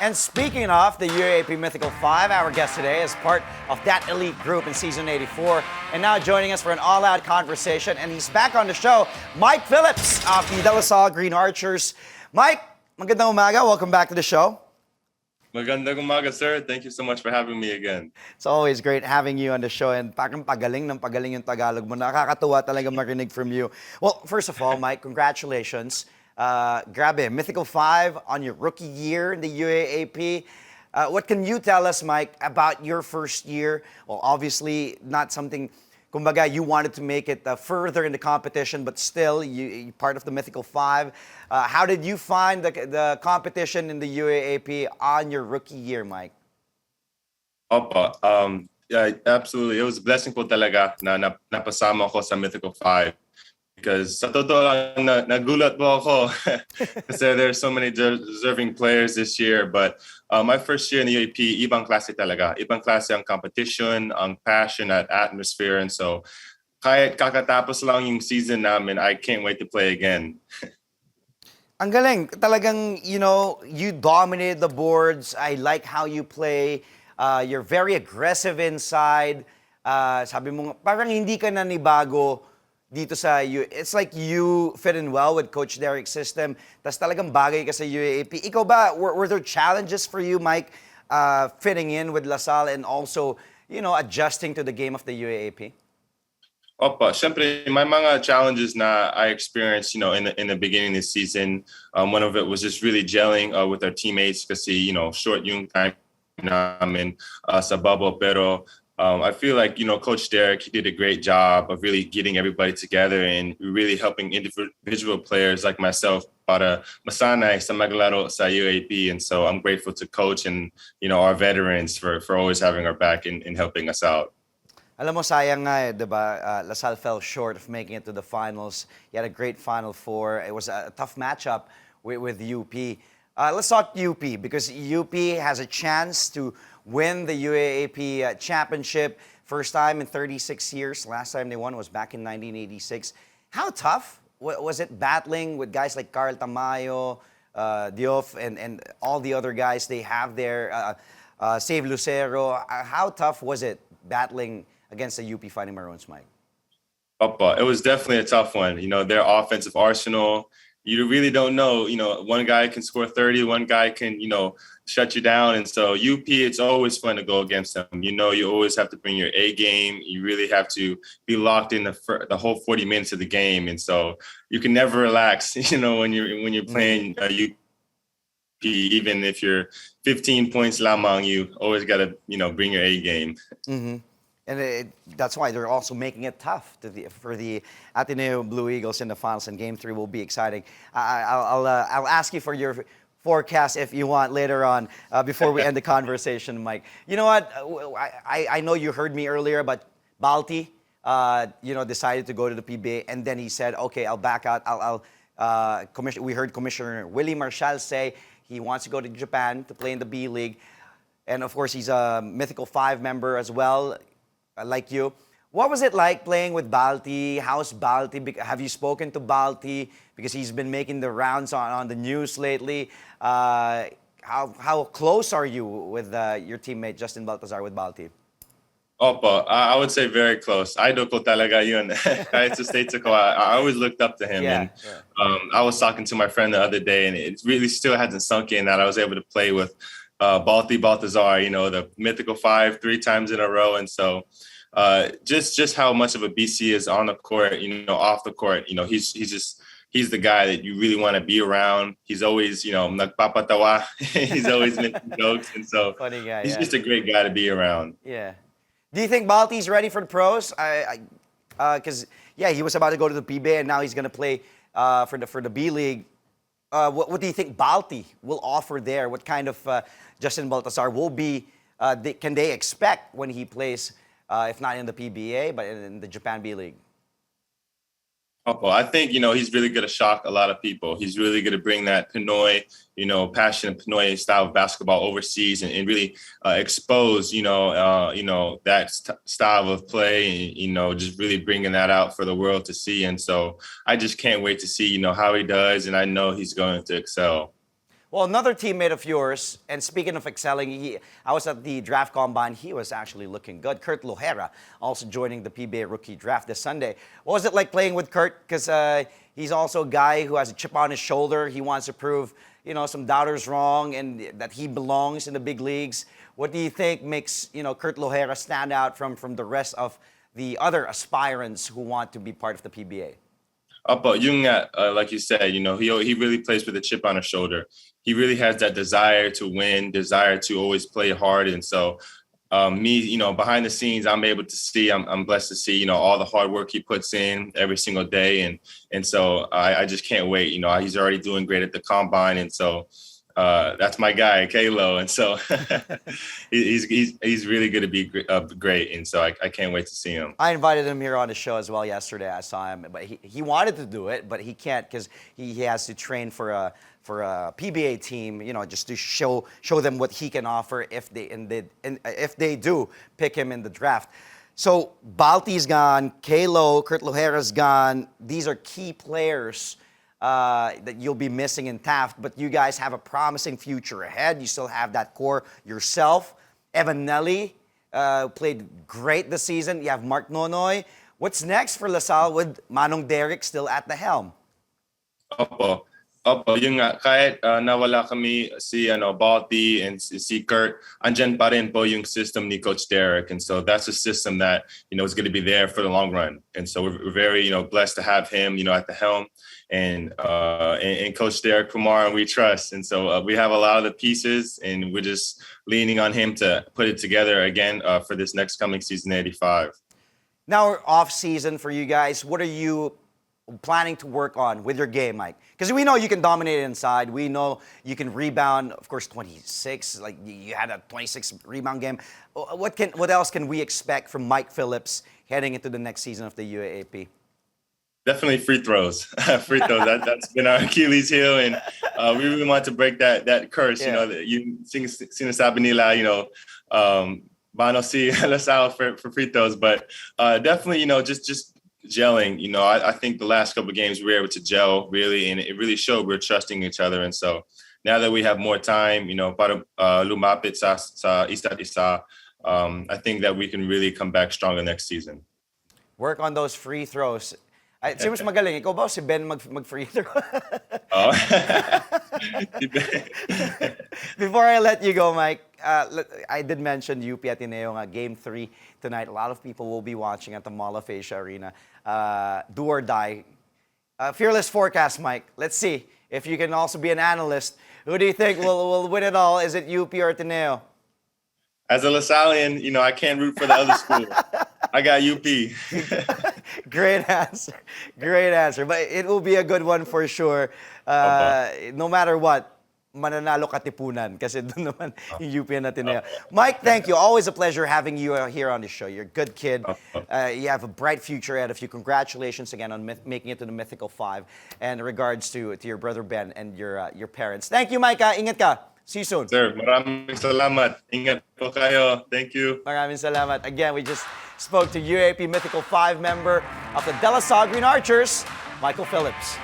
And speaking of the UAAP Mythical Five, our guest today is part of that elite group in season 84, and now joining us for an all-out conversation. And he's back on the show, Mike Phillips of the De La Salle Green Archers. Mike, magandang umaga. Welcome back to the show. Magandang umaga, sir. Thank you so much for having me again. It's always great having you on the show, and parang pagaling ng pagaling yung Tagalog mo. Nakakatuwa talaga marinig from you. Well, first of all, Mike, congratulations. Grabe, Mythical Five on your rookie year in the UAAP. What can you tell us, Mike, about your first year? Well, obviously, not something, kumbaga, you wanted to make it further in the competition, but still, you're part of the Mythical Five. How did you find the competition in the UAAP on your rookie year, Mike? Opo, yeah, absolutely. It was a blessing po talaga na napasama ko sa Mythical Five. Because sa totoo lang, nagulat po ako kasi there are so many deserving players this year. But my first year in the UAP, ibang klase talaga. Ibang klase ang competition, ang passion at atmosphere. And so, kahit kakatapos lang yung season namin, I can't wait to play again. Ang galing. Talagang, you dominated the boards. I like how you play. You're very aggressive inside. Sabi mo, parang hindi ka nanibago dito sa it's like you fit in well with Coach Derek's system. Tas talagang bagay ka sa UAAP. Ikaw ba, were there challenges for you, Mike, fitting in with La Salle and also, adjusting to the game of the UAAP? Opo, syempre, may mga challenges na I experienced, in the beginning of the season. One of it was just really gelling with our teammates kasi, short yung time namin sa bubble. Pero I feel like, Coach Derek, he did a great job of really getting everybody together and really helping individual players like myself para masanay sa maglaro sa UAP. And so I'm grateful to Coach and, our veterans for always having our back and helping us out. Alam mo, sayang nga di ba? La Salle fell short of making it to the finals. You had a great Final Four. It was a tough matchup with UP. Let's talk UP because UP has a chance to win the UAAP championship. First time in 36 years. Last time they won was back in 1986. How tough was it battling with guys like Carl Tamayo, Diof, and all the other guys they have there, Save Lucero? How tough was it battling against the UP Fighting Maroons, Mike? It was definitely a tough one. Their offensive arsenal, you really don't know. One guy can score 30, one guy can, shut you down. And so UP, it's always fun to go against them. You always have to bring your A game. You really have to be locked in the whole 40 minutes of the game. And so you can never relax, when you're playing UP. Even if you're 15 points lamang, you always got to, bring your A game. Mm-hmm. And that's why they're also making it tough for the Ateneo Blue Eagles in the finals, and Game 3 will be exciting. I'll ask you for your forecast if you want later on before we end the conversation, Mike. You know what? I know you heard me earlier, but Balti, decided to go to the PBA, and then he said, "Okay, I'll back out. We heard Commissioner Willie Marshall say he wants to go to Japan to play in the B League, and of course he's a Mythical Five member as well." Like you. What was it like playing with Balti? How's Balti? Have you spoken to Balti? Because he's been making the rounds on the news lately. How close are you with your teammate Justin Baltazar with Balti? Opo, I would say very close. Idol ko talaga yun. Kahit sa States ako, I always looked up to him. Yeah, and I was talking to my friend the other day, and it really still hasn't sunk in that I was able to play with Balti Baltazar, the Mythical Five 3 times in a row. And so just how much of a BC is on the court, off the court, he's the guy that you really want to be around. He's always, nagpapatawa. He's always making jokes. And so funny guy, he's just a great guy to be around. Yeah. Do you think Balti's ready for the pros? Because, he was about to go to the PBA and now he's going to play for the B League. What do you think Balti will offer there? What kind of Justin Baltazar will be, can they expect when he plays, if not in the PBA, but in the Japan B League? Well, I think, he's really going to shock a lot of people. He's really going to bring that Pinoy, passionate Pinoy style of basketball overseas and really expose, that style of play, just really bringing that out for the world to see. And so I just can't wait to see, how he does. And I know he's going to excel. Well, another teammate of yours, and speaking of excelling, I was at the draft combine. He was actually looking good. Kurt Lohera also joining the PBA rookie draft this Sunday. What was it like playing with Kurt? Because he's also a guy who has a chip on his shoulder. He wants to prove, some doubters wrong and that he belongs in the big leagues. What do you think makes, Kurt Lohera stand out from the rest of the other aspirants who want to be part of the PBA? But yung nga, like you said, he really plays with a chip on his shoulder. He really has that desire to win, desire to always play hard. And so me, behind the scenes, I'm able to see, I'm blessed to see, all the hard work he puts in every single day. And so I just can't wait. He's already doing great at the combine. And so that's my guy, Kalo. And so he's really going to be great. And so I can't wait to see him. I invited him here on the show as well yesterday. I saw him, but he wanted to do it, but he can't because he has to train for a PBA team, just to show them what he can offer if they do pick him in the draft. So Balti's gone, Kalo, Kurt Lohera's gone. These are key players that you'll be missing in Taft, but you guys have a promising future ahead. You still have that core yourself. Evan Nelly played great this season. You have Mark Nonoy. What's next for Salle with Manong Derek still at the helm? Opo, yung nga, kahit nawala kami si Balti and si Kurt, andyan pa rin po yung system ni Coach Derek. And so that's a system that, is going to be there for the long run. And so we're very, blessed to have him, at the helm and Coach Derek Kumar, and we trust. And so we have a lot of the pieces and we're just leaning on him to put it together again for this next coming season 85. Now we're off season for you guys. What are you planning to work on with your game, Mike? Because we know you can dominate inside. We know you can rebound. Of course, 26. Like you had a 26 rebound game. What else can we expect from Mike Phillips heading into the next season of the UAAP? Definitely free throws. Free throws. That's been our Achilles heel, and we really want to break that curse. Yeah. You sinasabi nila, Bano si Salle for free throws, but definitely, just gelling. I think the last couple of games we were able to gel really, and it really showed we're trusting each other. And so now that we have more time, para lumapit sa isa't isa, I think that we can really come back stronger next season. Work on those free throws. Sino mas magaling? Ikaw ba o si Ben mag-free throw? Oh. Before I let you go, Mike, I did mention UP Ateneo Game 3 tonight. A lot of people will be watching at the Mall of Asia Arena. Do or die. Fearless forecast, Mike. Let's see if you can also be an analyst. Who do you think will win it all? Is it UP or Ateneo? As a Lasallian, I can't root for the other school. I got UP. Great answer. Great answer. But it will be a good one for sure. No matter what, mananalo Katipunan kasi doon naman yung UP na Ateneo. Mike, thank you. Always a pleasure having you here on the show. You're a good kid. You have a bright future ahead of you. Congratulations again on making it to the Mythical Five. And in regards to your brother Ben and your parents. Thank you, Mike. Ingat ka. See you soon. Sir, maraming salamat. Ingat po kayo. Thank you. Maraming salamat. Again, we just spoke to UAAP Mythical Five member of the De La Salle Green Archers, Michael Phillips.